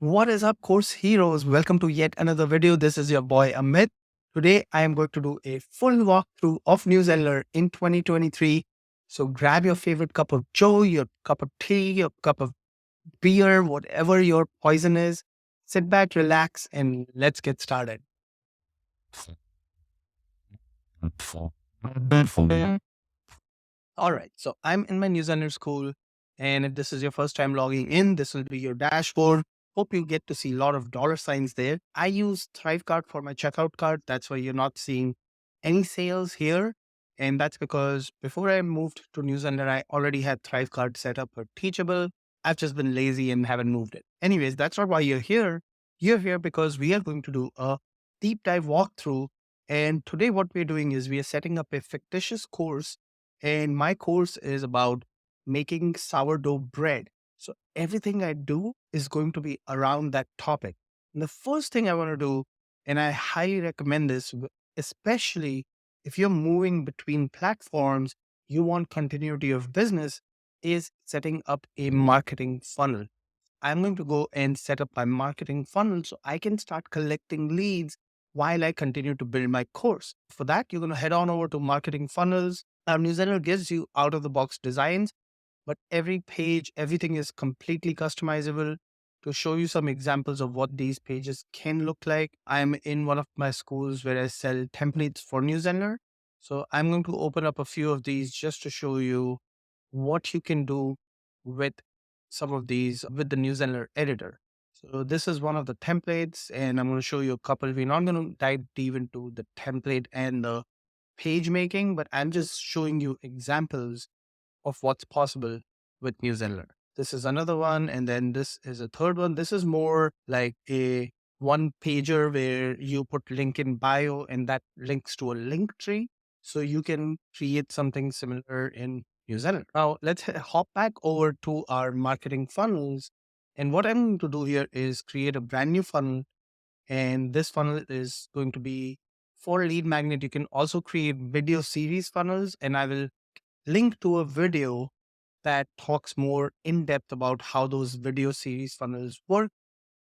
What is up, course heroes? Welcome to yet another video. This is your boy Amit. Today, I am going to do a full walkthrough of New Zenler in 2023. So grab your favorite cup of joe, your cup of tea, your cup of beer, whatever your poison is. Sit back, relax, and let's get started. All right, so I'm in my New Zenler school, and if this is your first time logging in, this will be your dashboard. Hope you get to see a lot of dollar signs there. I use Thrive Card for my checkout card. That's why you're not seeing any sales here. And that's because before I moved to New Zenler, I already had Thrive Card set up for Teachable. I've just been lazy and haven't moved it. Anyways, that's not why you're here. You're here because we are going to do a deep dive walkthrough. And today, what we're doing is we are setting up a fictitious course, and my course is about making sourdough bread. So everything I do is going to be around that topic. And the first thing I want to do, and I highly recommend this, especially if you're moving between platforms, you want continuity of business, is setting up a marketing funnel. I'm going to go and set up my marketing funnel so I can start collecting leads while I continue to build my course. For that, you're going to head on over to marketing funnels. Our newsletter gives you out of the box designs, but every page, everything is completely customizable. To show you some examples of what these pages can look like, I'm in one of my schools where I sell templates for newsletter. So I'm going to open up a few of these just to show you what you can do with some of these with the newsletter editor. So this is one of the templates, and I'm going to show you a couple. We're not going to dive deep into the template and the page making, but I'm just showing you examples of what's possible with New Zenler. This is another one, and then this is a third one. This is more like a one pager where you put link in bio and that links to a link tree. So you can create something similar in New Zenler. Now let's hop back over to our marketing funnels. And what I'm going to do here is create a brand new funnel. And this funnel is going to be for lead magnet. You can also create video series funnels, and I will link to a video that talks more in depth about how those video series funnels work.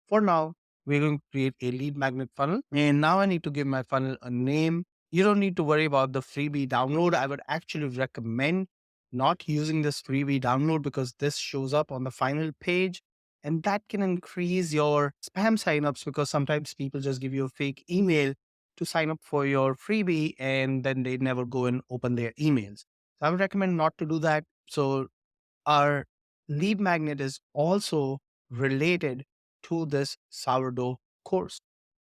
For now, we're going to create a lead magnet funnel. And now I need to give my funnel a name. You don't need to worry about the freebie download. I would actually recommend not using this freebie download because this shows up on the final page. And that can increase your spam signups because sometimes people just give you a fake email to sign up for your freebie and then they never go and open their emails. So I would recommend not to do that. So our lead magnet is also related to this sourdough course.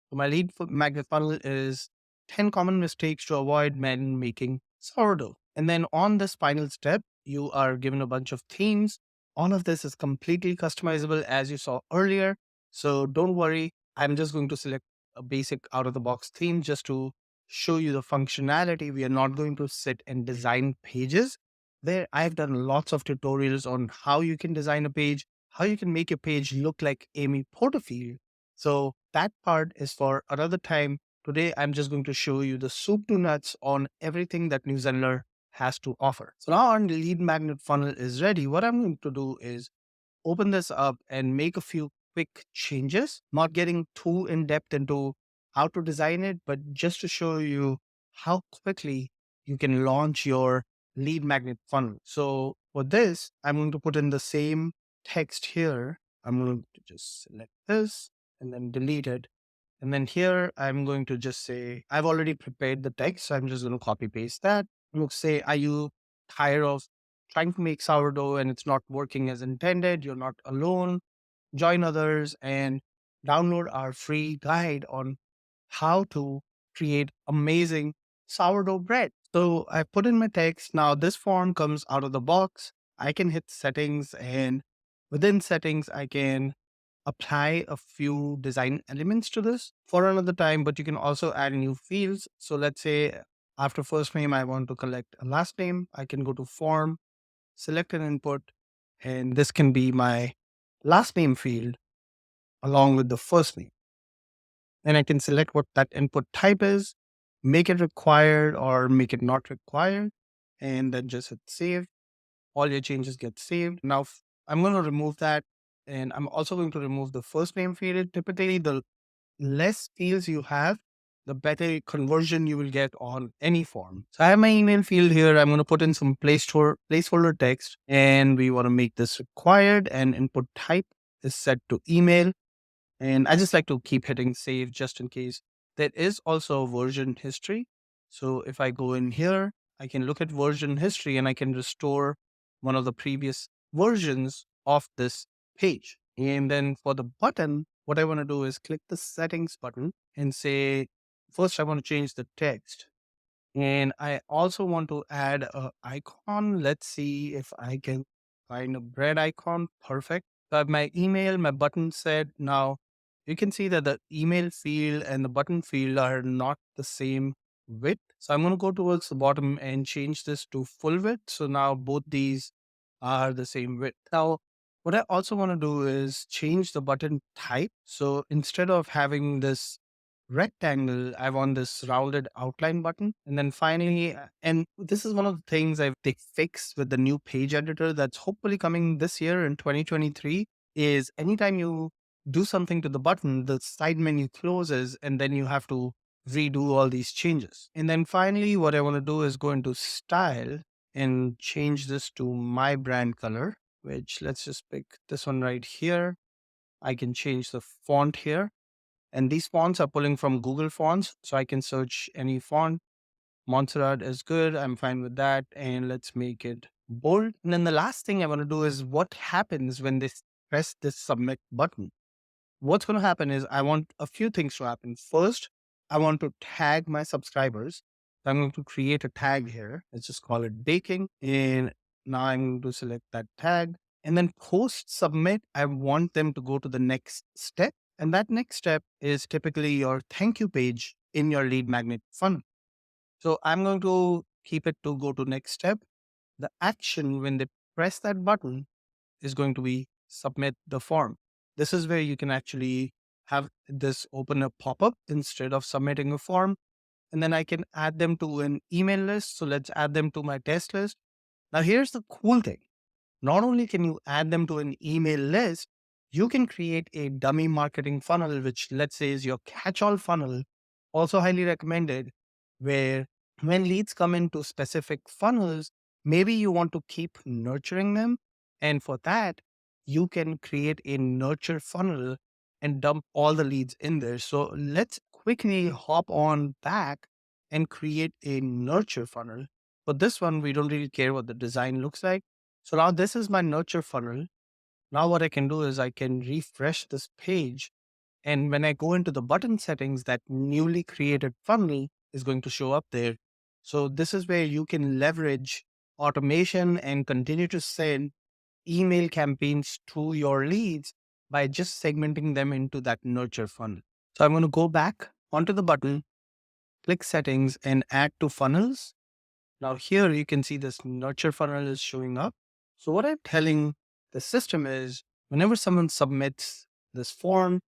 So my magnet funnel is 10 common mistakes to avoid when making sourdough. And then on this final step, you are given a bunch of themes. All of this is completely customizable as you saw earlier. So don't worry. I'm just going to select a basic out of the box theme just to show you the functionality. We are not going to sit and design pages. There, I've done lots of tutorials on how you can design a page, how you can make a page look like Amy Porterfield. So that part is for another time. Today, I'm just going to show you the soup to nuts on everything that New Zenler has to offer. So now our lead magnet funnel is ready. What I'm going to do is open this up and make a few quick changes, not getting too in depth into how to design it, but just to show you how quickly you can launch your lead magnet funnel. So for this, I'm going to put in the same text here. I'm going to just select this and then delete it. And then here, I'm going to just say, I've already prepared the text. So I'm just going to copy paste that. I'm going to say, are you tired of trying to make sourdough and it's not working as intended? You're not alone. Join others and download our free guide on how to create amazing sourdough bread. So I put in my text. Now this form comes out of the box. I can hit settings, and within settings, I can apply a few design elements to this for another time, but you can also add new fields. So let's say after first name, I want to collect a last name. I can go to form, select an input, and this can be my last name field along with the first name. And I can select what that input type is, make it required or make it not required, and then just hit save. All your changes get saved. Now I'm going to remove that And I'm also going to remove the first name field. Typically, the less fields you have, the better conversion you will get on any form. So I have my email field here. I'm going to put in some placeholder text, and we want to make this required, and input type is set to email. And I just like to keep hitting save just in case. There is also a version history. So if I go in here, I can look at version history and I can restore one of the previous versions of this page. And then for the button, what I want to do is click the settings button and say, first I want to change the text. And I also want to add a icon. Let's see if I can find a bread icon. Perfect. So I have my email, my button set. Now you can see that the email field and the button field are not the same width. So I'm going to go towards the bottom and change this to full width. So now both these are the same width. Now, what I also want to do is change the button type. So instead of having this rectangle, I want this rounded outline button. And then finally, and this is one of the things they fixed with the new page editor that's hopefully coming this year in 2023, is anytime you do something to the button, the side menu closes and then you have to redo all these changes. And then finally, what I want to do is go into style and change this to my brand color, which let's just pick this one right here. I can change the font here. And these fonts are pulling from Google Fonts. So I can search any font. Montserrat is good. I'm fine with that. And let's make it bold. And then the last thing I want to do is what happens when they press this submit button. What's going to happen is I want a few things to happen. First, I want to tag my subscribers. So I'm going to create a tag here. Let's just call it baking. And now I'm going to select that tag. And then post submit, I want them to go to the next step. And that next step is typically your thank you page in your lead magnet funnel. So I'm going to keep it to go to next step. The action when they press that button is going to be submit the form. This is where you can actually have this open a pop-up instead of submitting a form. And then I can add them to an email list. So let's add them to my test list. Now here's the cool thing. Not only can you add them to an email list, you can create a dummy marketing funnel, which let's say is your catch-all funnel, also highly recommended, where when leads come into specific funnels, maybe you want to keep nurturing them. And for that, you can create a nurture funnel and dump all the leads in there. So let's quickly hop on back and create a nurture funnel. For this one, we don't really care what the design looks like. So now this is my nurture funnel. Now what I can do is I can refresh this page. And when I go into the button settings, that newly created funnel is going to show up there. So this is where you can leverage automation and continue to send email campaigns to your leads by just segmenting them into that nurture funnel. So I'm going to go back onto the button, click settings and add to funnels. Now here you can see this nurture funnel is showing up. So what I'm telling the system is whenever someone submits this form,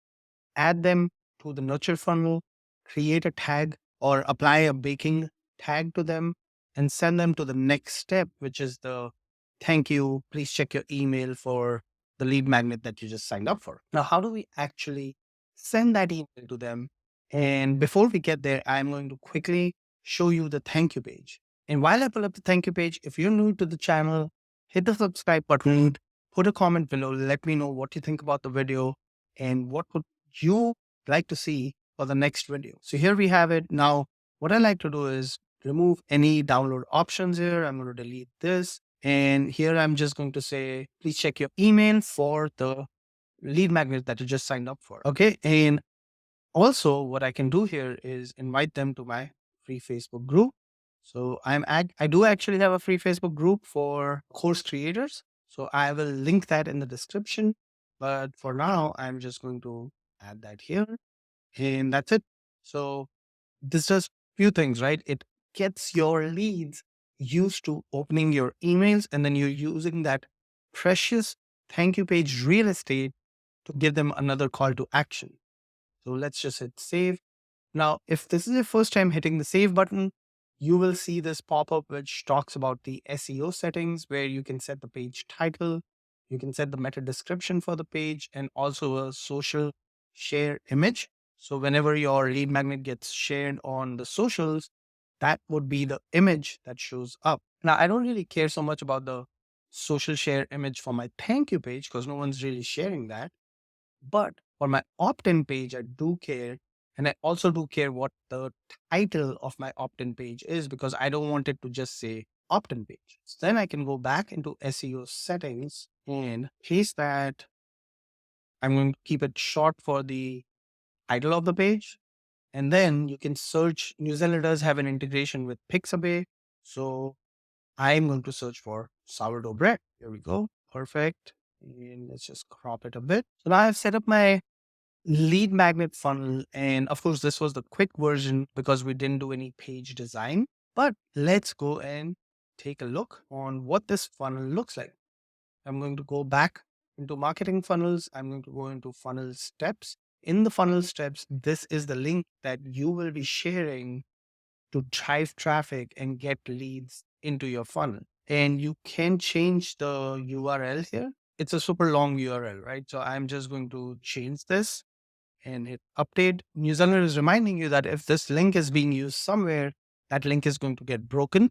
add them to the nurture funnel, create a tag or apply a baking tag to them and send them to the next step, which is the thank you. Please check your email for the lead magnet that you just signed up for. Now, how do we actually send that email to them? And before we get there, I'm going to quickly show you the thank you page. And while I pull up the thank you page, if you're new to the channel, hit the subscribe button, put a comment below, let me know what you think about the video and what would you like to see for the next video. So here we have it. Now, what I like to do is remove any download options here. I'm going to delete this. And here I'm just going to say, please check your email for the lead magnet that you just signed up for. Okay. And also what I can do here is invite them to my free Facebook group. So I do actually have a free Facebook group for course creators. So I will link that in the description. But for now, I'm just going to add that here and that's it. So this does few things, right? It gets your leads used to opening your emails and then you're using that precious thank you page real estate to give them another call to action. So let's just hit save. Now, if this is your first time hitting the save button, you will see this pop up which talks about the SEO settings where you can set the page title, You can set the meta description for the page and also a social share image. So whenever your lead magnet gets shared on the socials, that would be the image that shows up. Now, I don't really care so much about the social share image for my thank you page because no one's really sharing that. But for my opt in page, I do care. And I also do care what the title of my opt in page is because I don't want it to just say opt in page. So then I can go back into SEO settings and paste that. I'm going to keep it short for the title of the page. And then you can search. Newsletter does have an integration with Pixabay. So I'm going to search for sourdough bread. Here we go. Perfect. And let's just crop it a bit. So now I've set up my lead magnet funnel. And of course, this was the quick version because we didn't do any page design. But let's go and take a look on what this funnel looks like. I'm going to go back into marketing funnels. I'm going to go into funnel steps. In the funnel steps, this is the link that you will be sharing to drive traffic and get leads into your funnel. And you can change the URL here. It's a super long URL, right? So I'm just going to change this and hit update. Newsletter is reminding you that if this link is being used somewhere, that link is going to get broken.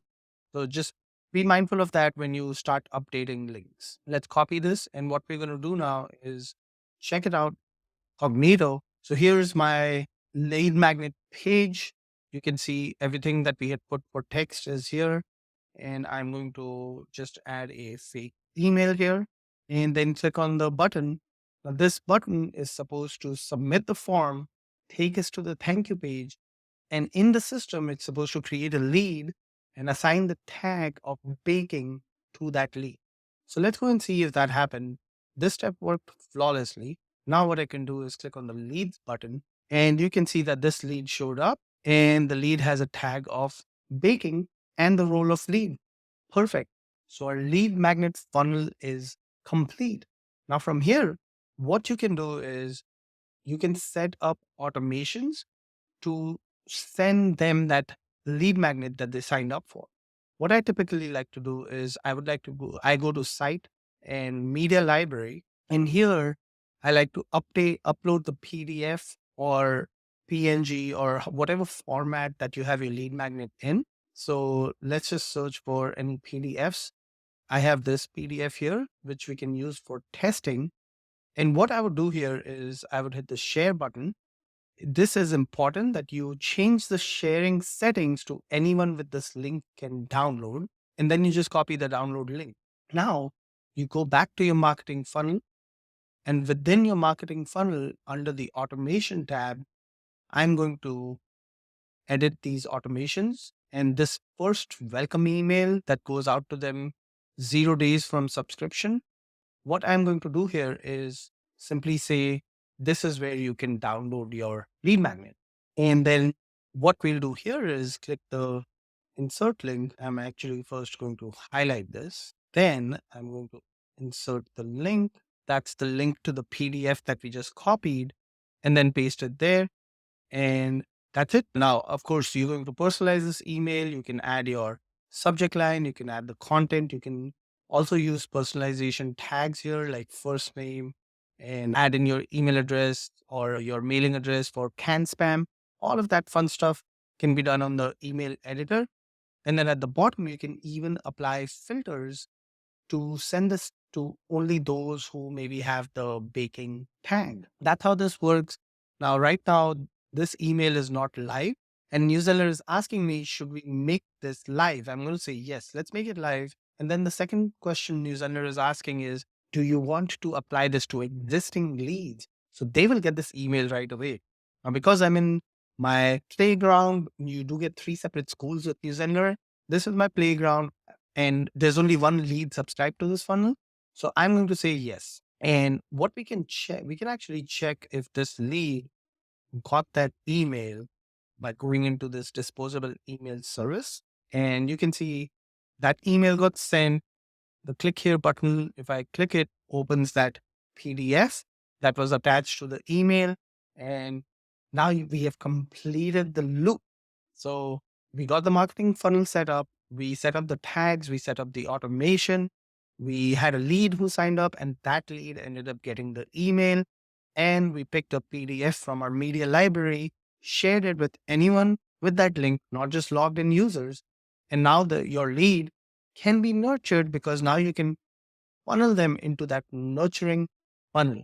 So just be mindful of that when you start updating links. Let's copy this. And what we're going to do now is check it out cognito. So here's my lead magnet page. You can see everything that we had put for text is here. And I'm going to just add a fake email here and then click on the button. Now, this button is supposed to submit the form, take us to the thank you page. And in the system, it's supposed to create a lead and assign the tag of baking to that lead. So let's go and see if that happened. This step worked flawlessly. Now what I can do is click on the leads button and you can see that this lead showed up and the lead has a tag of baking and the role of lead. Perfect. So our lead magnet funnel is complete. Now from here, what you can do is you can set up automations to send them that lead magnet that they signed up for. What I typically like to do is I go to site and media library. And here I like to upload the PDF or PNG or whatever format that you have your lead magnet in. So let's just search for any PDFs. I have this PDF here, which we can use for testing. And what I would do here is I would hit the share button. This is important that you change the sharing settings to anyone with this link can download. And then you just copy the download link. Now you go back to your marketing funnel. And within your marketing funnel, under the automation tab, I'm going to edit these automations. And this first welcome email that goes out to them 0 days from subscription, what I'm going to do here is simply say, this is where you can download your lead magnet. And then what we'll do here is click the insert link. I'm actually first going to highlight this. Then I'm going to insert the link. That's the link to the PDF that we just copied and then paste it there. And that's it. Now, of course, you're going to personalize this email. You can add your subject line. You can add the content. You can also use personalization tags here, like first name, and add in your email address or your mailing address for can spam. All of that fun stuff can be done on the email editor. And then at the bottom, you can even apply filters to send this to only those who maybe have the baking tag. That's how this works. Now, right now, this email is not live. And Newsletter is asking me, should we make this live? I'm going to say, yes, let's make it live. And then the second question Newsletter is asking is, do you want to apply this to existing leads? So they will get this email right away. Now, because I'm in my playground, you do get 3 separate schools with Newsletter. This is my playground and there's only one lead subscribed to this funnel. So I'm going to say yes. And what we can check, we can actually check if this lead got that email by going into this disposable email service. And you can see that email got sent. The click here button, if I click it, opens that PDF that was attached to the email. And now we have completed the loop. So we got the marketing funnel set up. We set up the tags. We set up the automation. We had a lead who signed up, and that lead ended up getting the email. And we picked a PDF from our media library, shared it with anyone with that link, not just logged in users. And now your lead can be nurtured because now you can funnel them into that nurturing funnel.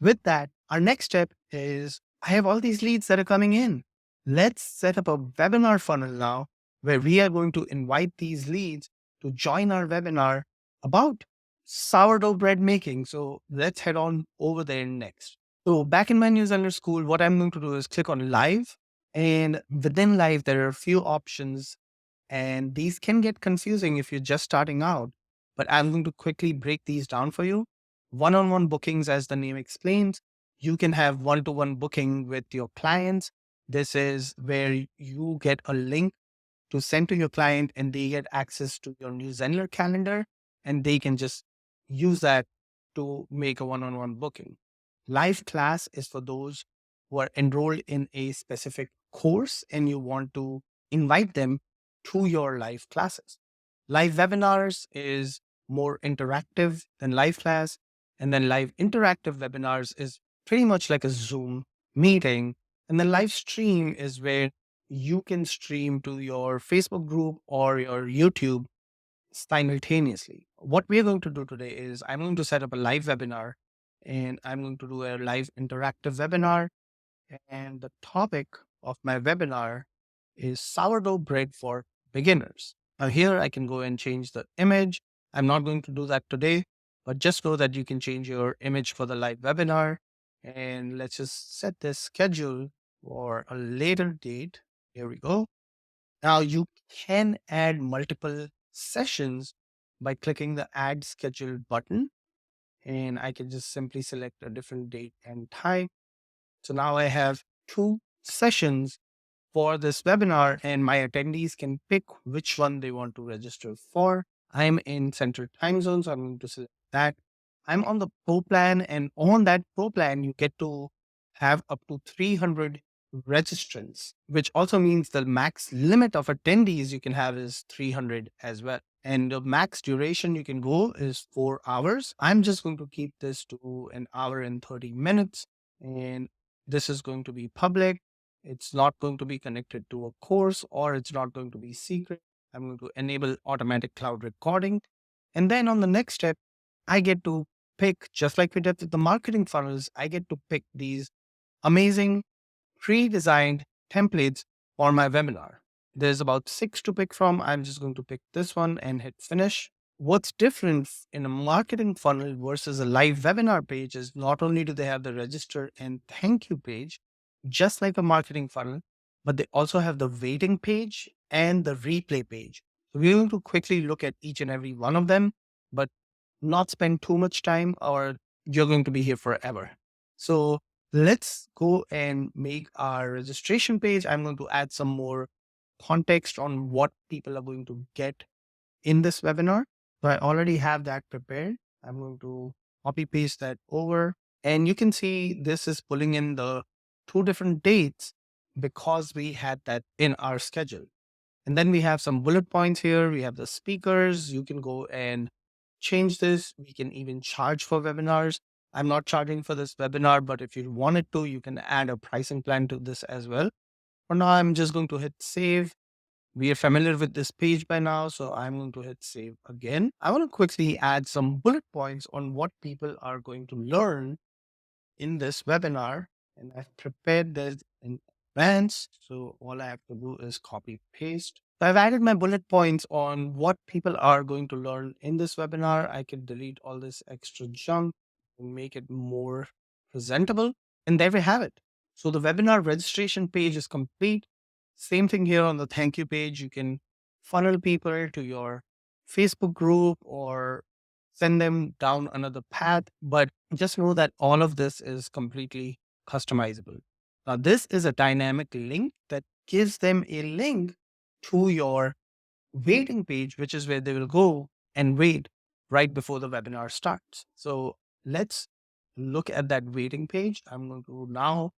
With that, our next step is I have all these leads that are coming in. Let's set up a webinar funnel now where we are going to invite these leads to join our webinar about sourdough bread making. So let's head on over there next. So back in my New Zealand school, what I'm going to do is click on live. And within live, there are a few options, and these can get confusing if you're just starting out. But I'm going to quickly break these down for you. One on one bookings, as the name explains, you can have one to one booking with your clients. This is where you get a link to send to your client and they get access to your new Zenler calendar and they can just use that to make a one on one booking. Live class is for those who are enrolled in a specific course and you want to invite them to your live classes. Live webinars is more interactive than live class. And then live interactive webinars is pretty much like a Zoom meeting. And then live stream is where you can stream to your Facebook group or your YouTube simultaneously. What we're going to do today is I'm going to set up a live webinar and I'm going to do a live interactive webinar. And the topic of my webinar is sourdough bread for beginners. Now, here I can go and change the image. I'm not going to do that today, but just know that you can change your image for the live webinar. And let's just set this schedule for a later date. Here we go. Now, you can add multiple sessions by clicking the add schedule button. And I can just simply select a different date and time. So now I have two sessions for this webinar, and my attendees can pick which one they want to register for. I'm in Central Time Zone, so I'm going to select that. I'm on the Pro plan, and on that Pro plan, you get to have up to 300 registrants, which also means the max limit of attendees you can have is 300 as well. And the max duration you can go is 4 hours. I'm just going to keep this to an hour and 30 minutes. And this is going to be public. It's not going to be connected to a course or it's not going to be secret. I'm going to enable automatic cloud recording. And then on the next step, I get to pick, just like we did with the marketing funnels, I get to pick these amazing pre-designed templates for my webinar. There's about 6 to pick from. I'm just going to pick this one and hit finish. What's different in a marketing funnel versus a live webinar page is not only do they have the register and thank you page, just like a marketing funnel, but they also have the waiting page and the replay page. So we're going to quickly look at each and every one of them, but not spend too much time or you're going to be here forever. So let's go and make our registration page. I'm going to add some more context on what people are going to get in this webinar. So I already have that prepared. I'm going to copy paste that over. And you can see this is pulling in the 2 different dates because we had that in our schedule. And then we have some bullet points here. We have the speakers. You can go and change this. We can even charge for webinars. I'm not charging for this webinar, but if you wanted to, you can add a pricing plan to this as well. For now, I'm just going to hit save. We are familiar with this page by now, so I'm going to hit save again. I want to quickly add some bullet points on what people are going to learn in this webinar. And I've prepared this in advance. So all I have to do is copy paste. So I've added my bullet points on what people are going to learn in this webinar. I can delete all this extra junk and make it more presentable. And there we have it. So the webinar registration page is complete. Same thing here on the thank you page. You can funnel people to your Facebook group or send them down another path. But just know that all of this is completely customizable. Now, this is a dynamic link that gives them a link to your waiting page, which is where they will go and wait right before the webinar starts. So let's look at that waiting page. I'm going to now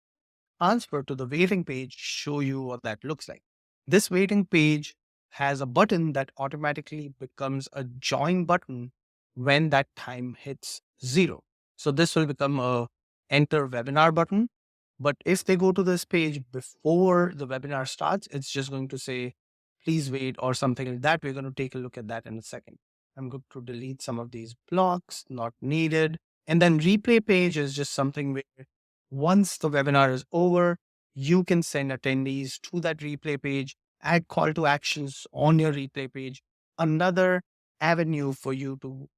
transfer to the waiting page, show you what that looks like. This waiting page has a button that automatically becomes a join button when that time hits 0. So this will become a enter webinar button. But if they go to this page before the webinar starts, it's just going to say, please wait or something like that. We're going to take a look at that in a second. I'm going to delete some of these blocks, not needed. And then replay page is just something where once the webinar is over, you can send attendees to that replay page, add call to actions on your replay page, another avenue for you to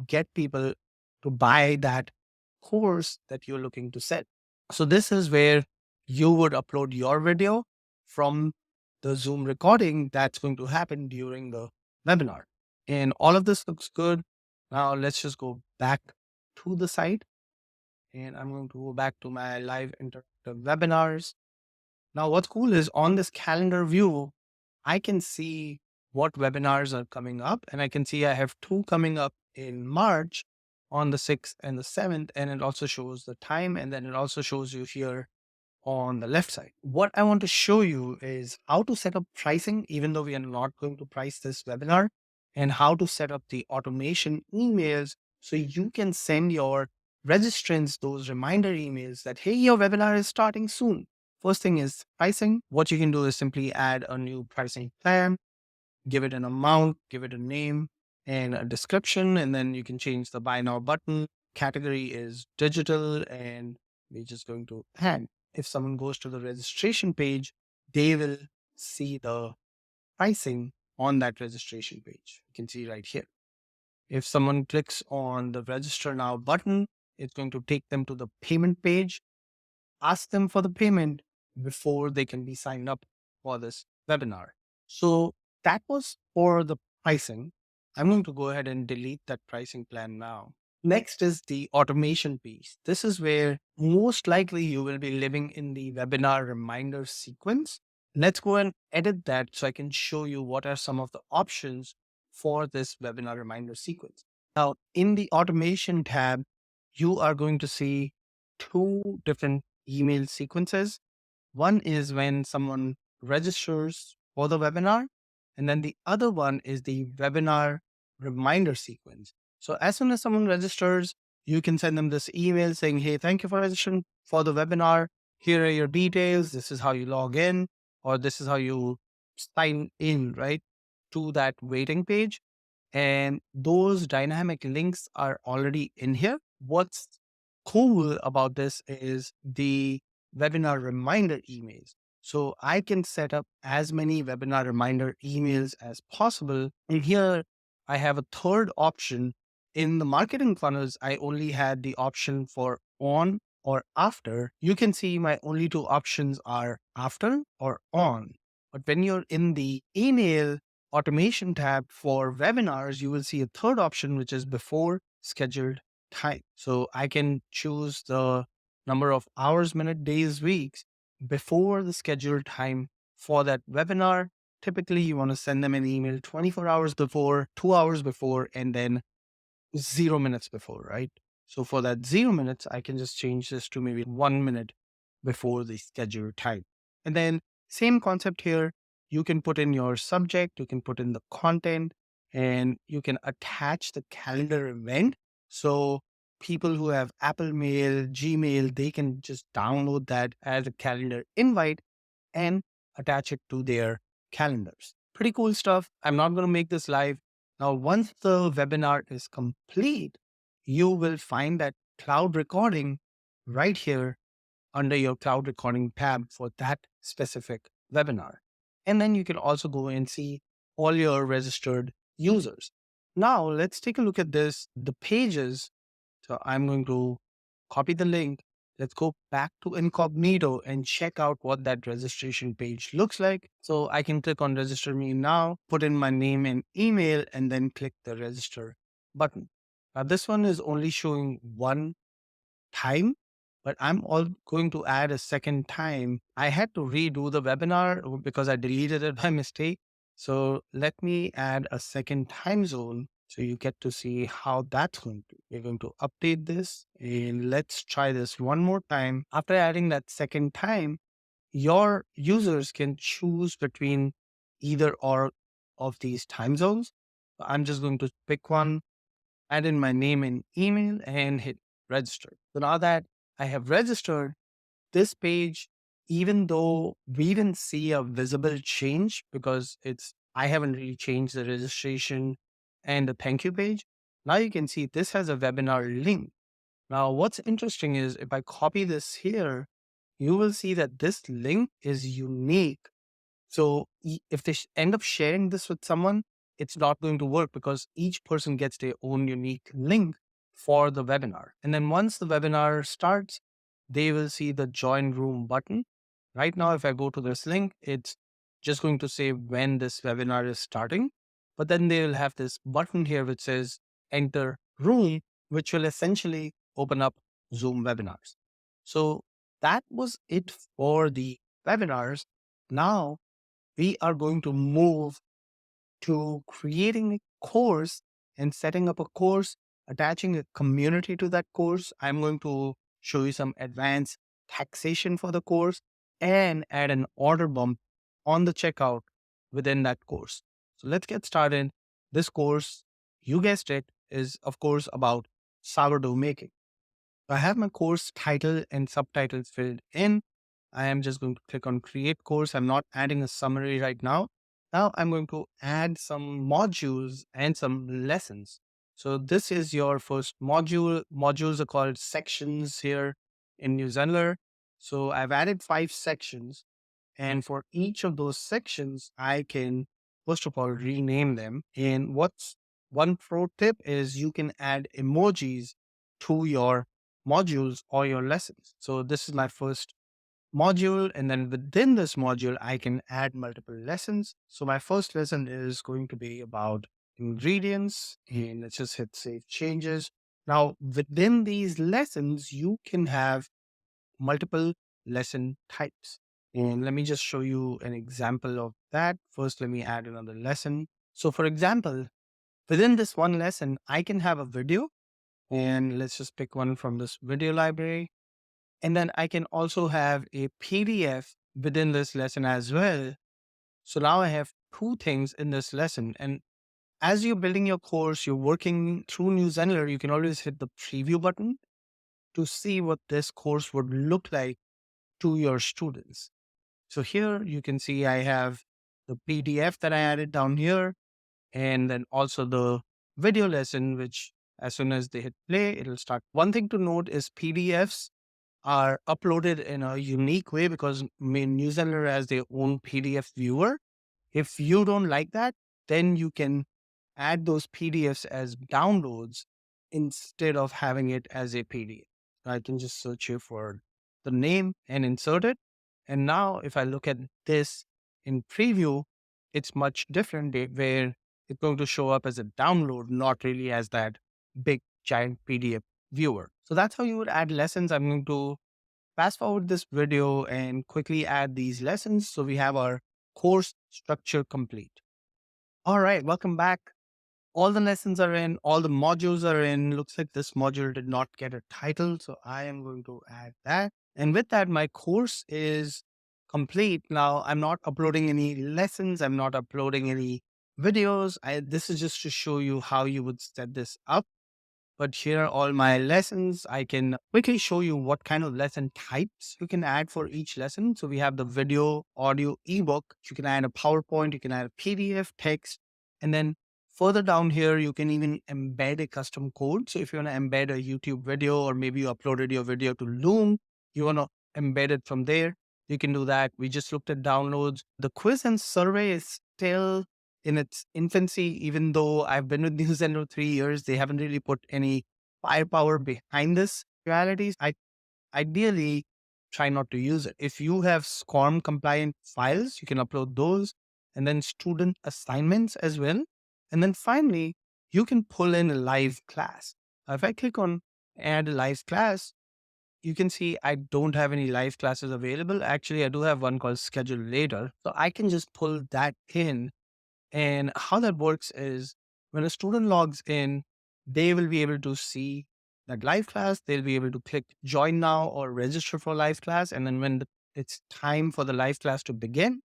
get people to buy that course that you're looking to sell. So this is where you would upload your video from the Zoom recording that's going to happen during the webinar. And all of this looks good. Now let's just go back to the site, and I'm going to go back to my live interactive webinars. Now what's cool is on this calendar view, I can see what webinars are coming up, and I can see I have 2 coming up in March on the 6th and the 7th, and it also shows the time, and then it also shows you here on the left side. What I want to show you is how to set up pricing, even though we are not going to price this webinar, and how to set up the automation emails so you can send your registrants those reminder emails that, hey, your webinar is starting soon. First thing is pricing. What you can do is simply add a new pricing plan, give it an amount, give it a name and a description, and then you can change the buy now button. Category is digital, and we're just going to add. If someone goes to the registration page, they will see the pricing on that registration page. You can see right here. If someone clicks on the register now button, it's going to take them to the payment page, ask them for the payment before they can be signed up for this webinar. So that was for the pricing. I'm going to go ahead and delete that pricing plan now. Next is the automation piece. This is where most likely you will be living in the webinar reminder sequence. Let's go and edit that so I can show you what are some of the options for this webinar reminder sequence. Now, in the automation tab, you are going to see 2 different email sequences. One is when someone registers for the webinar, and then the other one is the webinar reminder sequence. So as soon as someone registers, you can send them this email saying, hey, thank you for registering for the webinar. Here are your details. This is how you log in, or this is how you sign in, right, to that waiting page. And those dynamic links are already in here. What's cool about this is the webinar reminder emails. So I can set up as many webinar reminder emails as possible. And here I have a third option. In the marketing funnels, I only had the option for on or after. You can see my only 2 options are after or on. But when you're in the email automation tab for webinars, you will see a third option, which is before scheduled time. So I can choose the number of hours, minute, days, weeks before the scheduled time for that webinar. Typically, you want to send them an email 24 hours before, 2 hours before, and then 0 minutes before, right? So for that 0 minutes, I can just change this to maybe 1 minute before the scheduled time. And then same concept here. You can put in your subject, you can put in the content, and you can attach the calendar event. So people who have Apple Mail, Gmail, they can just download that as a calendar invite and attach it to their calendars. Pretty cool stuff. I'm not going to make this live. Now, once the webinar is complete, you will find that cloud recording right here under your cloud recording tab for that specific webinar. And then you can also go and see all your registered users. Now, let's take a look at this, the pages. So I'm going to copy the link. Let's go back to incognito and check out what that registration page looks like. So I can click on register me now, put in my name and email, and then click the register button. Now this one is only showing one time, but I'm all going to add a second time. I had to redo the webinar because I deleted it by mistake. So let me add a second time zone so you get to see how that's going to. We're going to update this and let's try this one more time. After adding that second time, your users can choose between either or of these time zones. I'm just going to pick one. add in my name and email and hit register. So now that I have registered, this page, even though we didn't see a visible change because I haven't really changed the registration and the thank you page. Now you can see this has a webinar link. Now, what's interesting is if I copy this here, you will see that this link is unique. So if they end up sharing this with someone, it's not going to work because each person gets their own unique link for the webinar. And then once the webinar starts, they will see the join room button. Right now, if I go to this link, it's just going to say when this webinar is starting. But then they will have this button here which says enter room, which will essentially open up Zoom webinars. So that was it for the webinars. Now we are going to move to creating a course and setting up a course, attaching a community to that course. I'm going to show you some advanced taxation for the course and add an order bump on the checkout within that course. So let's get started. This course, you guessed it, is of course about sourdough making. I have my course title and subtitles filled in. I am just going to click on create course. I'm not adding a summary right now. Now I'm going to add some modules and some lessons. So this is your first module. Modules are called sections here in New Zenler. So I've added 5 sections. And for each of those sections, I can, first of all, rename them. And what's one pro tip is you can add emojis to your modules or your lessons. So this is my first module. And then within this module, I can add multiple lessons. So my first lesson is going to be about ingredients. And let's just hit save changes. Now, within these lessons, you can have multiple lesson types. And let me just show you an example of that. First, let me add another lesson. So for example, within this one lesson, I can have a video, and let's just pick one from this video library. And then I can also have a PDF within this lesson as well. So now I have 2 things in this lesson. And as you're building your course, you're working through New Zenler, you can always hit the preview button to see what this course would look like to your students. So here you can see I have the PDF that I added down here, and then also the video lesson, which as soon as they hit play, it'll start. One thing to note is PDFs are uploaded in a unique way because New Zealand has their own PDF viewer. If you don't like that, then you can add those PDFs as downloads instead of having it as a PDF. I can just search here for the name and insert it. And now if I look at this in preview, it's much different where it's going to show up as a download, not really as that big giant PDF viewer. So that's how you would add lessons. I'm going to fast forward this video and quickly add these lessons. So we have our course structure complete. All right, welcome back. All the lessons are in, all the modules are in. Looks like this module did not get a title, so I am going to add that. And with that, my course is complete. Now, I'm not uploading any lessons. I'm not uploading any videos. This is just to show you how you would set this up. But here are all my lessons. I can quickly show you what kind of lesson types you can add for each lesson. So we have the video, audio, ebook. You can add a PowerPoint, you can add a PDF, text, and then further down here, you can even embed a custom code. So if you want to embed a YouTube video, or maybe you uploaded your video to Loom, you want to embed it from there, you can do that. We just looked at downloads. The quiz and survey is still in its infancy. Even though I've been with New Zenler 3 years, they haven't really put any firepower behind this realities. I ideally try not to use it. If you have SCORM compliant files, you can upload those, and then student assignments as well. And then finally, you can pull in a live class. If I click on add a live class, you can see I don't have any live classes available. Actually, I do have one called schedule later. So I can just pull that in. And how that works is when a student logs in, they will be able to see that live class. They'll be able to click join now or register for live class. And then when it's time for the live class to begin,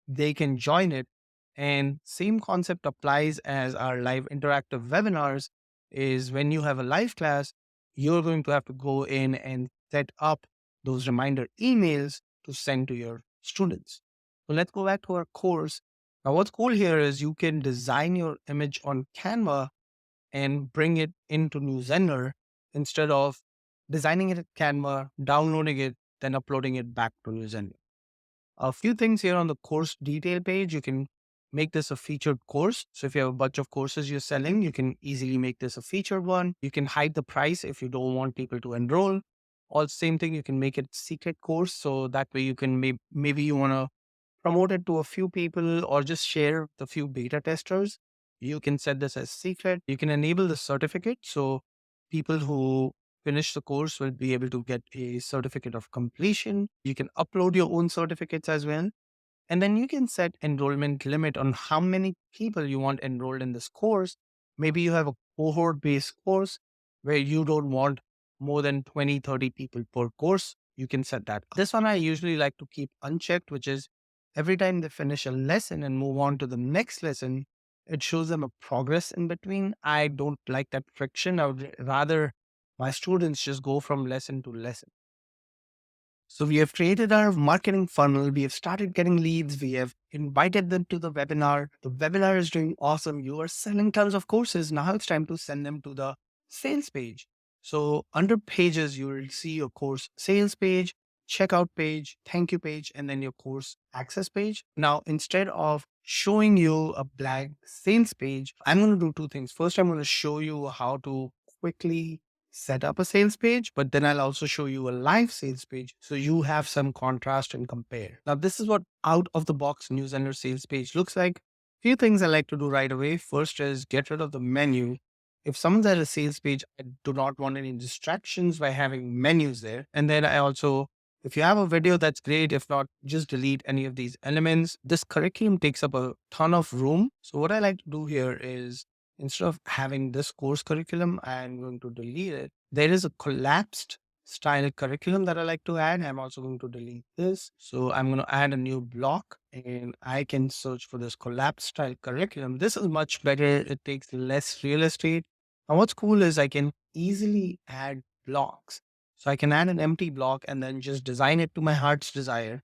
they can join it. And same concept applies as our live interactive webinars is when you have a live class, you're going to have to go in and set up those reminder emails to send to your students. So let's go back to our course. Now, what's cool here is you can design your image on Canva and bring it into New Zenler instead of designing it at Canva, downloading it, then uploading it back to New Zenler. A few things here on the course detail page. You can make this a featured course. So if you have a bunch of courses you're selling, you can easily make this a featured one. You can hide the price if you don't want people to enroll. Or same thing, you can make it secret course. So that way you can maybe you want to promote it to a few people or just share the few beta testers. You can set this as secret. You can enable the certificate. So people who finish the course will be able to get a certificate of completion. You can upload your own certificates as well. And then you can set enrollment limit on how many people you want enrolled in this course. Maybe you have a cohort based course where you don't want more than 20, 30 people per course. You can set that. This one I usually like to keep unchecked, which is every time they finish a lesson and move on to the next lesson, it shows them a progress in between. I don't like that friction. I would rather my students just go from lesson to lesson. So we have created our marketing funnel. We have started getting leads. We have invited them to the webinar. The webinar is doing awesome. You are selling tons of courses. Now it's time to send them to the sales page. So under pages, you will see your course sales page, checkout page, thank you page, and then your course access page. Now, instead of showing you a blank sales page, I'm going to do two things. First, I'm going to show you how to quickly set up a sales page, but then I'll also show you a live sales page so you have some contrast and compare. Now, this is what out of the box New Zenler sales page looks like. Few things I like to do right away. First is get rid of the menu. If someone's at a sales page, I do not want any distractions by having menus there. And then I also, if you have a video, that's great. If not, just delete any of these elements. This curriculum takes up a ton of room. So what I like to do here is instead of having this course curriculum, I'm going to delete it. There is a collapsed style curriculum that I like to add. I'm also going to delete this. So I'm going to add a new block and I can search for this collapsed style curriculum. This is much better. It takes less real estate. And what's cool is I can easily add blocks. So I can add an empty block and then just design it to my heart's desire.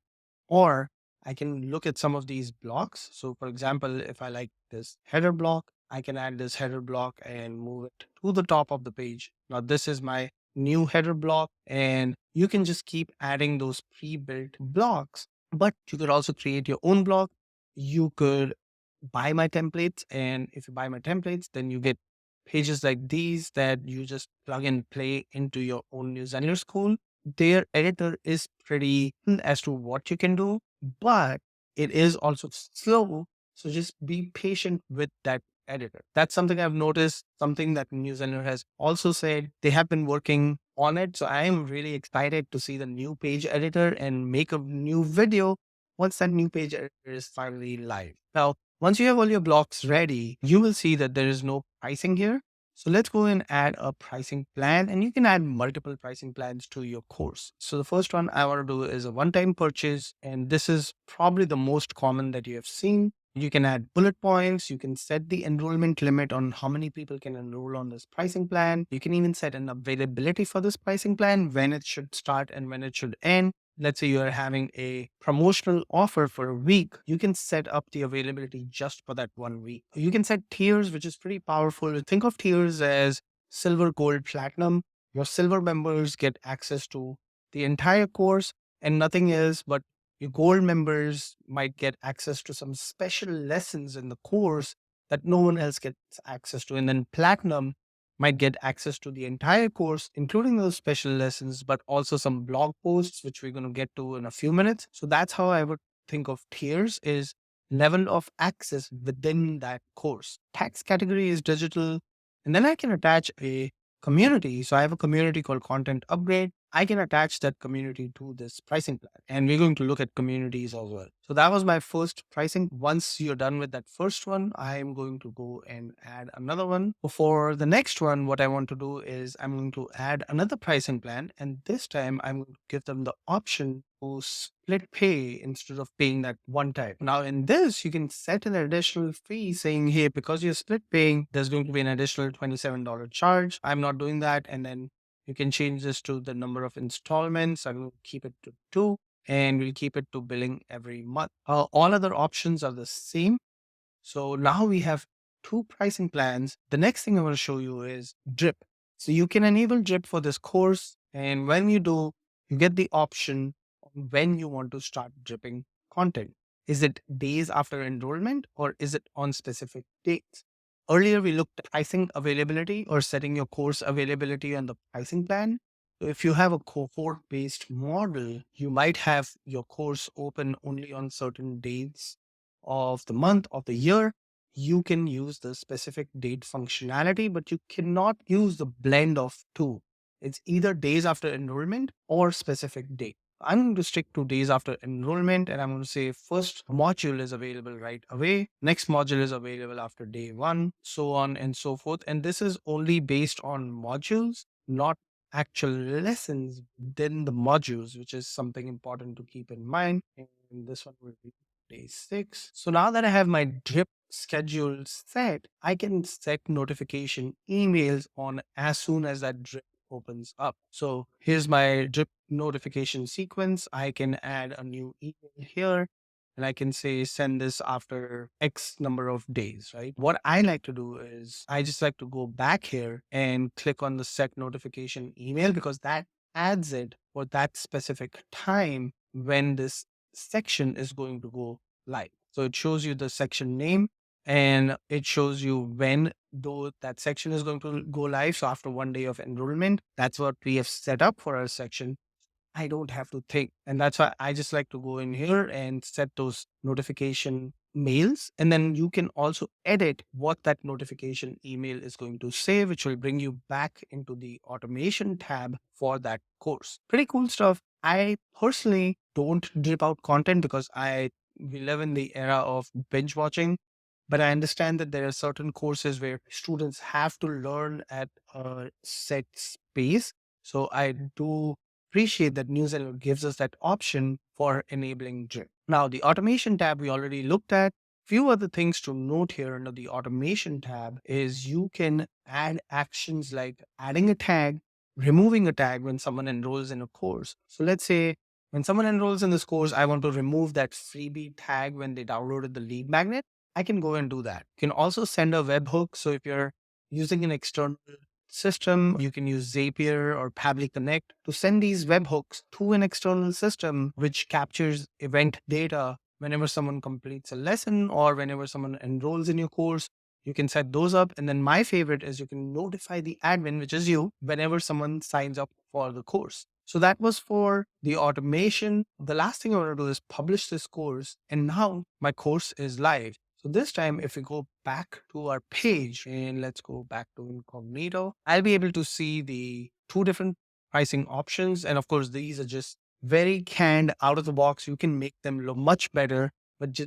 Or I can look at some of these blocks. So for example, if I like this header block, I can add this header block and move it to the top of the page. Now this is my new header block and you can just keep adding those pre-built blocks, but you could also create your own block. You could buy my templates. And if you buy my templates, then you get pages like these that you just plug and play into your own New Zenler school. Their editor is pretty as to what you can do, but it is also slow. So just be patient with that editor. That's something I've noticed, something that New Zenler has also said. They have been working on it. So I am really excited to see the new page editor and make a new video once that new page editor is finally live. Now, once you have all your blocks ready, you will see that there is no pricing here. So let's go and add a pricing plan, and you can add multiple pricing plans to your course. So the first one I want to do is a one-time purchase, and this is probably the most common that you have seen. You can add bullet points. You can set the enrollment limit on how many people can enroll on this pricing plan. You can even set an availability for this pricing plan, when it should start and when it should end. Let's say you are having a promotional offer for a week, you can set up the availability just for that 1 week. You can set tiers, which is pretty powerful. Think of tiers as silver, gold, platinum. Your silver members get access to the entire course and nothing else, but your gold members might get access to some special lessons in the course that no one else gets access to. And then platinum might get access to the entire course, including those special lessons, but also some blog posts, which we're going to get to in a few minutes. So that's how I would think of tiers, is level of access within that course. Tax category is digital. And then I can attach a community. So I have a community called Content Upgrade. I can attach that community to this pricing plan. And we're going to look at communities as well. So that was my first pricing. Once you're done with that first one, I'm going to go and add another one. For the next one, what I want to do is I'm going to add another pricing plan. And this time I'm going to give them the option to split pay instead of paying that one time. Now, in this, you can set an additional fee saying, hey, because you're split paying, there's going to be an additional $27 charge. I'm not doing that. And then you can change this to the number of installments. I will keep it to two, and we'll keep it to billing every month. All other options are the same. So now we have two pricing plans. The next thing I want to show you is drip. So you can enable drip for this course. And when you do, you get the option on when you want to start dripping content. Is it days after enrollment or is it on specific dates? Earlier, we looked at pricing availability or setting your course availability on the pricing plan. So if you have a cohort based model, you might have your course open only on certain days of the month, of the year. You can use the specific date functionality, but you cannot use the blend of two. It's either days after enrollment or specific date. I'm going to stick to days after enrollment, and I'm going to say first module is available right away. Next module is available after day one, so on and so forth. And this is only based on modules, not actual lessons within the modules, which is something important to keep in mind. And this one will be day 6. So now that I have my drip schedule set, I can set notification emails on as soon as that drip opens up. So here's my drip notification sequence. I can add a new email here, and I can say send this after X number of days, right? What I like to do is I just like to go back here and click on the set notification email, because that adds it for that specific time when this section is going to go live. So it shows you the section name, and it shows you when though that section is going to go live. So after 1 day of enrollment, that's what we have set up for our section. I don't have to think. And that's why I just like to go in here and set those notification mails. And then you can also edit what that notification email is going to say, which will bring you back into the automation tab for that course. Pretty cool stuff. I personally don't drip out content because we live in the era of binge watching. But I understand that there are certain courses where students have to learn at a set space. So I do appreciate that Newsletter gives us that option for enabling drip. Now, the automation tab we already looked at. Few other things to note here under the automation tab is you can add actions like adding a tag, removing a tag when someone enrolls in a course. So let's say when someone enrolls in this course, I want to remove that freebie tag when they downloaded the lead magnet. I can go and do that. You can also send a webhook. So if you're using an external system, you can use Zapier or Pabbly Connect to send these webhooks to an external system, which captures event data whenever someone completes a lesson or whenever someone enrolls in your course. You can set those up. And then my favorite is you can notify the admin, which is you, whenever someone signs up for the course. So that was for the automation. The last thing I want to do is publish this course. And now my course is live. So this time, if we go back to our page and let's go back to incognito, I'll be able to see the two different pricing options. And of course, these are just very canned out of the box. You can make them look much better, but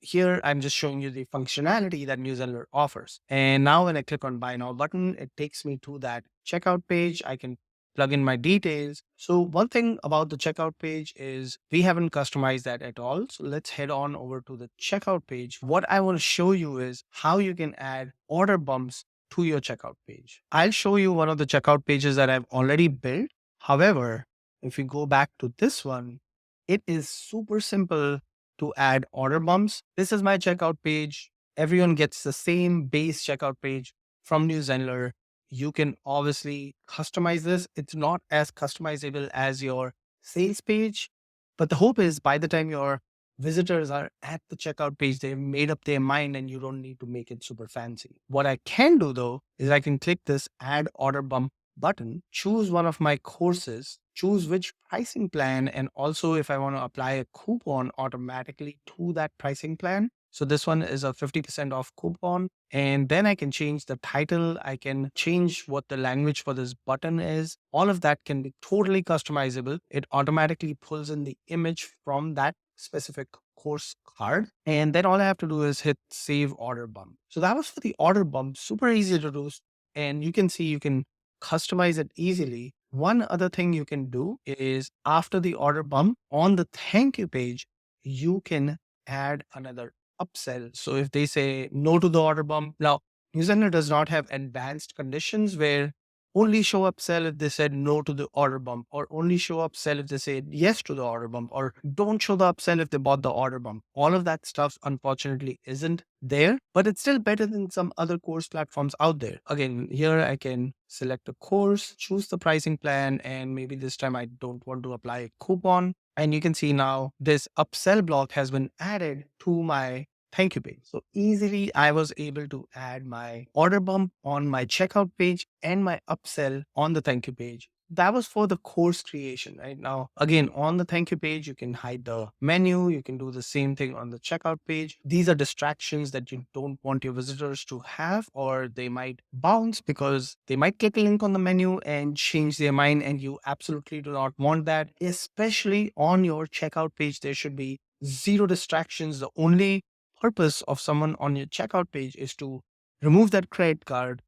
here I'm just showing you the functionality that Newsletter offers. And now when I click on buy now button, it takes me to that checkout page. I can plug in my details. So one thing about the checkout page is we haven't customized that at all. So let's head on over to the checkout page. What I want to show you is how you can add order bumps to your checkout page. I'll show you one of the checkout pages that I've already built. However, if we go back to this one, it is super simple to add order bumps. This is my checkout page. Everyone gets the same base checkout page from Zenler. You can obviously customize this. It's not as customizable as your sales page, but the hope is by the time your visitors are at the checkout page, they've made up their mind and you don't need to make it super fancy. What I can do though is I can click this add order bump button, choose one of my courses, choose which pricing plan, and also if I want to apply a coupon automatically to that pricing plan. So this one is a 50% off coupon. And then I can change the title. I can change what the language for this button is. All of that can be totally customizable. It automatically pulls in the image from that specific course card. And then all I have to do is hit save order bump. So that was for the order bump. Super easy to do. And you can see you can customize it easily. One other thing you can do is after the order bump on the thank you page, you can add another upsell. So if they say no to the order bump, now Newsender does not have advanced conditions where only show upsell if they said no to the order bump, or only show upsell if they said yes to the order bump, or don't show the upsell if they bought the order bump. All of that stuff, unfortunately, isn't there, but it's still better than some other course platforms out there. Again, here I can select a course, choose the pricing plan, and maybe this time I don't want to apply a coupon. And you can see now this upsell block has been added to my thank you page. So easily I was able to add my order bump on my checkout page and my upsell on the thank you page. That was for the course creation. Right now, again, on the thank you page, you can hide the menu. You can do the same thing on the checkout page. These are distractions that you don't want your visitors to have, or they might bounce because they might click a link on the menu and change their mind. And you absolutely do not want that. Especially on your checkout page, there should be zero distractions. The only purpose of someone on your checkout page is to remove that credit card,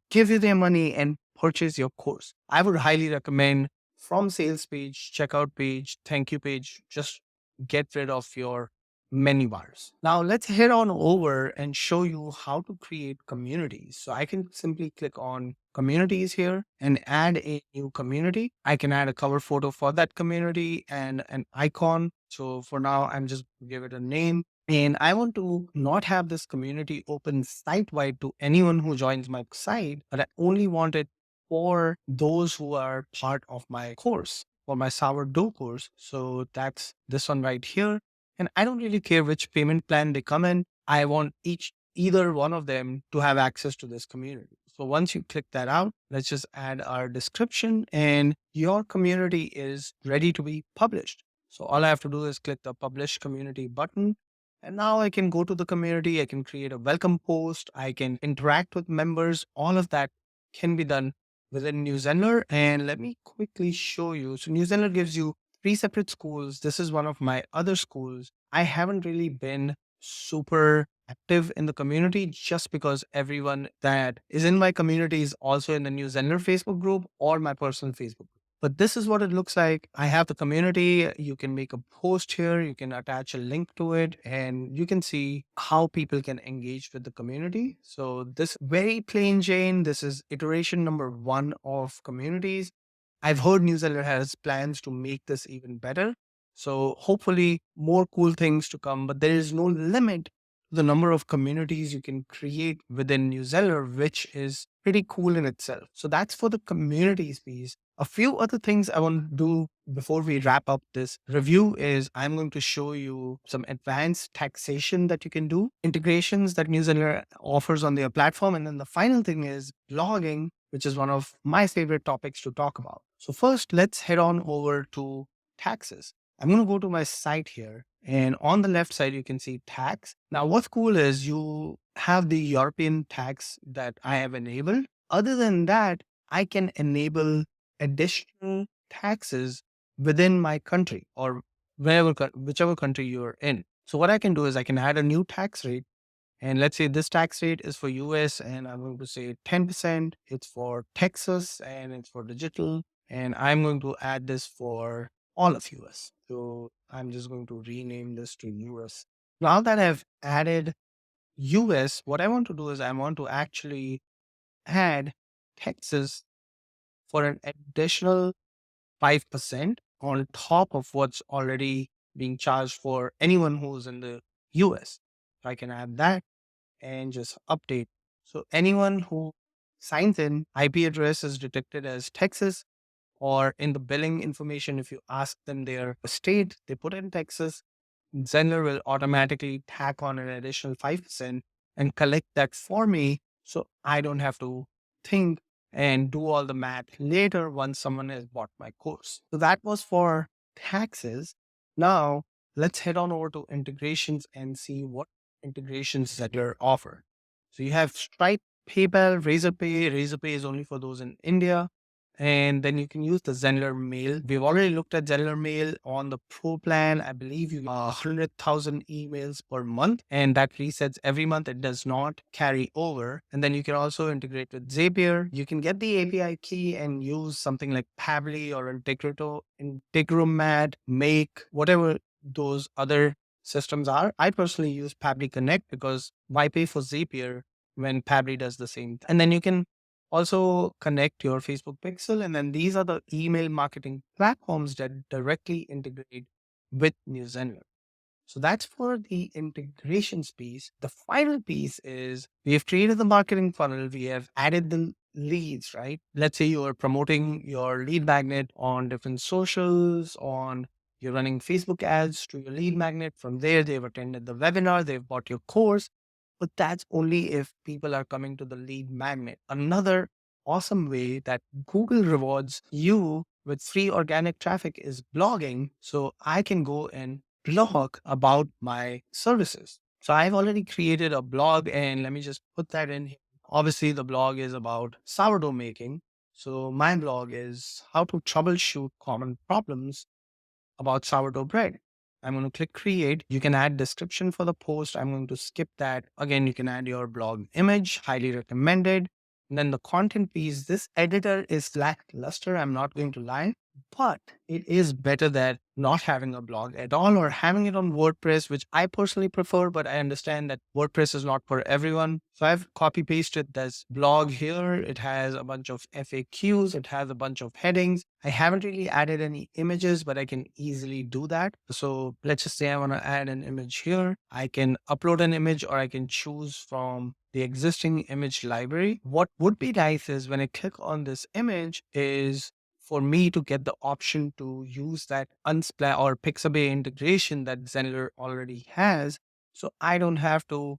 give you their money, and purchase your course. I would highly recommend from sales page, checkout page, thank you page, just get rid of your menu bars. Now let's head on over and show you how to create communities. So I can simply click on communities here and add a new community. I can add a cover photo for that community and an icon. So for now, I'm just give it a name. And I want to not have this community open site wide to anyone who joins my site, but I only want it for those who are part of my course, for my sourdough course. So that's this one right here. And I don't really care which payment plan they come in. I want either one of them to have access to this community. So once you click that out, let's just add our description and your community is ready to be published. So all I have to do is click the publish community button. And now I can go to the community. I can create a welcome post. I can interact with members. All of that can be done within New Zenler. And let me quickly show you. So New Zenler gives you three separate schools. This is one of my other schools. I haven't really been super active in the community just because everyone that is in my community is also in the New Zenler Facebook group or my personal Facebook group. But this is what it looks like. I have the community. You can make a post here. You can attach a link to it and you can see how people can engage with the community. So this very plain Jane, this is iteration number 1 of communities. I've heard Newsletter has plans to make this even better. So hopefully more cool things to come, but there is no limit to the number of communities you can create within Newsletter, which is pretty cool in itself. So that's for the communities piece. A few other things I want to do before we wrap up this review is I'm going to show you some advanced taxation that you can do, integrations that Newsletter offers on their platform. And then the final thing is blogging, which is one of my favorite topics to talk about. So first, let's head on over to taxes. I'm going to go to my site here. And on the left side, you can see tax. Now, what's cool is you have the European tax that I have enabled. Other than that, I can enable additional taxes within my country or whichever country you're in. So what I can do is I can add a new tax rate. And let's say this tax rate is for US and I'm going to say 10%. It's for Texas and it's for digital. And I'm going to add this for all of US. So I'm just going to rename this to US. Now that I've added US, what I want to do is I want to actually add Texas for an additional 5% on top of what's already being charged for anyone who's in the US. So I can add that and just update. So anyone who signs in, IP address is detected as Texas, or in the billing information, if you ask them their state, they put in Texas. Zenler will automatically tack on an additional 5% and collect that for me. So I don't have to think and do all the math later once someone has bought my course. So that was for taxes. Now let's head on over to integrations and see what integrations that are offered. So you have Stripe, PayPal, Razorpay. Razorpay is only for those in India. And then you can use the Zenler Mail. We've already looked at Zenler Mail on the Pro plan. I believe you get 100,000 emails per month, and that resets every month. It does not carry over. And then you can also integrate with Zapier. You can get the API key and use something like Pabbly or Integromat, Make, whatever those other systems are. I personally use Pabbly Connect because why pay for Zapier when Pabbly does the same thing? And then you can also connect your Facebook pixel. And then these are the email marketing platforms that directly integrate with Zenler. So that's for the integrations piece. The final piece is we have created the marketing funnel. We have added the leads, right? Let's say you are promoting your lead magnet on different socials, you're running Facebook ads to your lead magnet. From there, they've attended the webinar, they've bought your course. But that's only if people are coming to the lead magnet. Another awesome way that Google rewards you with free organic traffic is blogging. So I can go and blog about my services. So I've already created a blog, and let me just put that in here. Obviously, the blog is about sourdough making. So my blog is how to troubleshoot common problems about sourdough bread. I'm going to click create. You can add description for the post. I'm going to skip that. Again, you can add your blog image, highly recommended. And then the content piece, this editor is lackluster. I'm not going to lie, but it is better than not having a blog at all or having it on WordPress, which I personally prefer, but I understand that WordPress is not for everyone. So I've copy pasted this blog here. It has a bunch of FAQs. It has a bunch of headings. I haven't really added any images, but I can easily do that. So let's just say I want to add an image here. I can upload an image or I can choose from the existing image library. What would be nice is when I click on this image is for me to get the option to use that Unsplash or Pixabay integration that Zenler already has. So I don't have to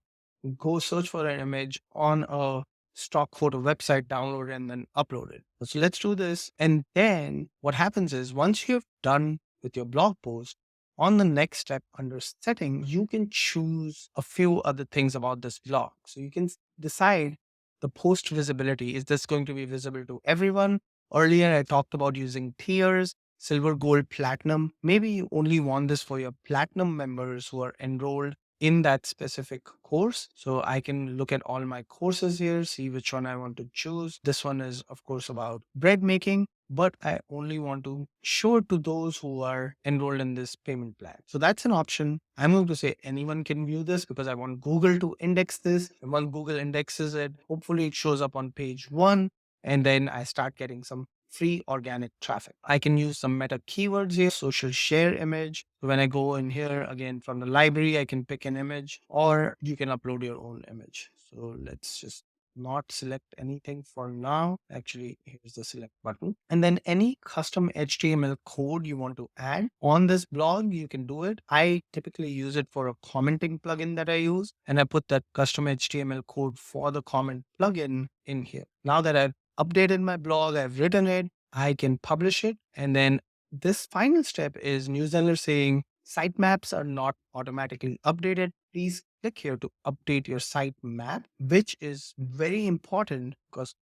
go search for an image on a stock photo website, download it, and then upload it. So let's do this. And then what happens is once you've done with your blog post, on the next step under settings, you can choose a few other things about this blog. So you can decide the post visibility. Is this going to be visible to everyone? Earlier, I talked about using tiers, silver, gold, platinum. Maybe you only want this for your platinum members who are enrolled in that specific course. So I can look at all my courses here, see which one I want to choose. This one is, of course, about bread making, but I only want to show it to those who are enrolled in this payment plan. So that's an option. I'm going to say anyone can view this because I want Google to index this. And once Google indexes it, hopefully it shows up on page one. And then I start getting some free organic traffic. I can use some meta keywords here, social share image. So when I go in here again from the library, I can pick an image or you can upload your own image. So let's just not select anything for now. Actually, here's the select button. And then any custom HTML code you want to add on this blog, you can do it. I typically use it for a commenting plugin that I use. And I put that custom HTML code for the comment plugin in here. Now that I've updated my blog, I've written it, I can publish it. And then this final step is Zenler saying sitemaps are not automatically updated. Please click here to update your sitemap, which is very important because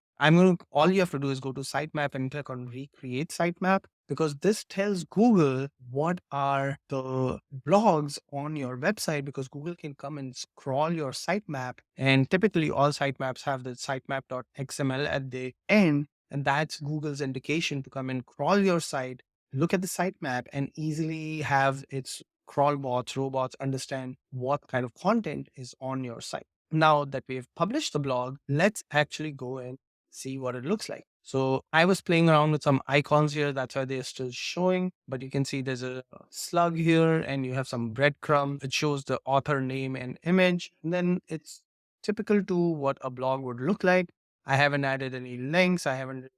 all you have to do is go to sitemap and click on recreate sitemap because this tells Google what are the blogs on your website because Google can come and scroll your sitemap. And typically all sitemaps have the sitemap.xml at the end. And that's Google's indication to come and crawl your site, look at the sitemap and easily have its crawl bots, robots understand what kind of content is on your site. Now that we've published the blog, let's actually go and see what it looks like. So I was playing around with some icons here. That's why they're still showing, but you can see there's a slug here and you have some breadcrumb. It shows the author name and image. And then it's typical to what a blog would look like. I haven't added any links. I haven't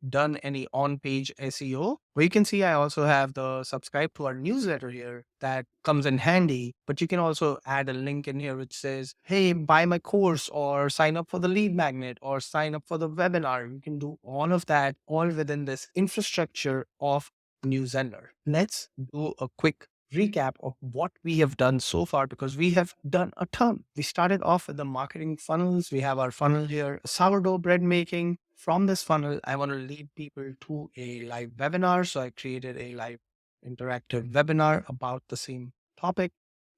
done any on-page SEO. Where you can see I also have the subscribe to our newsletter here that comes in handy, but you can also add a link in here which says, hey, buy my course or sign up for the lead magnet or sign up for the webinar. You can do all of that all within this infrastructure of Zenler. Let's do a quick recap of what we have done so far because we have done a ton. We started off with the marketing funnels. We have our funnel here, sourdough bread making. From this funnel, I want to lead people to a live webinar. So I created a live interactive webinar about the same topic.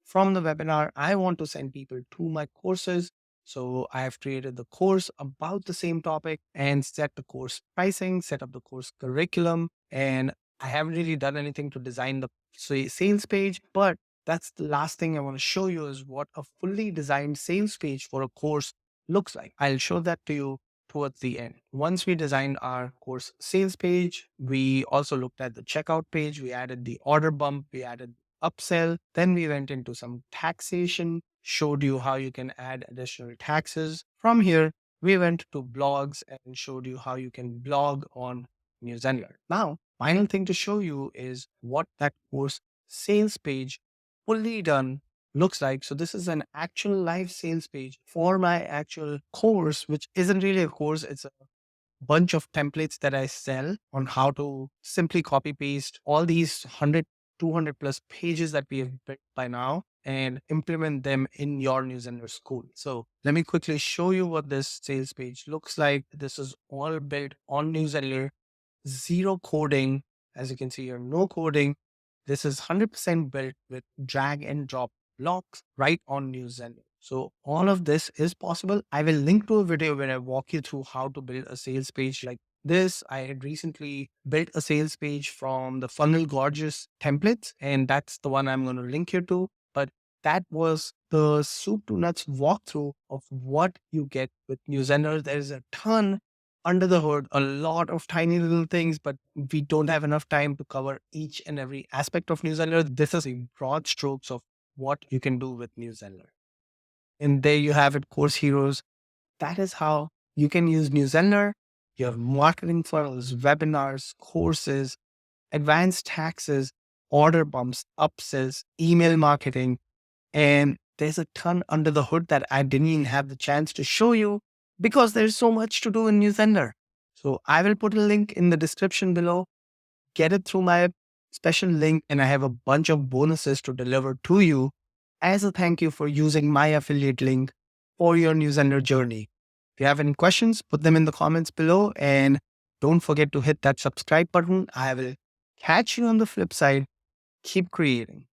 From the webinar, I want to send people to my courses. So I have created the course about the same topic and set the course pricing, set up the course curriculum, and I haven't really done anything to design the sales page, but that's the last thing I want to show you is what a fully designed sales page for a course looks like. I'll show that to you towards the end. Once we designed our course sales page, we also looked at the checkout page. We added the order bump, we added upsell. Then we went into some taxation, showed you how you can add additional taxes. From here, we went to blogs and showed you how you can blog on New Zenler. Now, final thing to show you is what that course sales page fully done looks like. So this is an actual live sales page for my actual course, which isn't really a course. It's a bunch of templates that I sell on how to simply copy paste all these 100, 200 plus pages that we have built by now and implement them in your New Zenler school. So let me quickly show you what this sales page looks like. This is all built on New Zenler, zero coding. As you can see here, no coding. This is 100% built with drag and drop blocks right on New Zenler. So all of this is possible. I will link to a video where I walk you through how to build a sales page like this. I had recently built a sales page from the Funnel Gorgeous templates, and that's the one I'm going to link you to. But that was the soup to nuts walkthrough of what you get with New Zenler. There's a ton under the hood, a lot of tiny little things, but we don't have enough time to cover each and every aspect of New Zenler. This is a broad strokes of what you can do with New Zenler. And there you have it, Course Heroes. That is how you can use New Zenler. You have marketing funnels, webinars, courses, advanced taxes, order bumps, upsells, email marketing, and there's a ton under the hood that I didn't even have the chance to show you because there's so much to do in New Zenler. So I will put a link in the description below. Get it through my special link, and I have a bunch of bonuses to deliver to you as a thank you for using my affiliate link for your New Zenler journey. If you have any questions, put them in the comments below, and don't forget to hit that subscribe button. I will catch you on the flip side. Keep creating.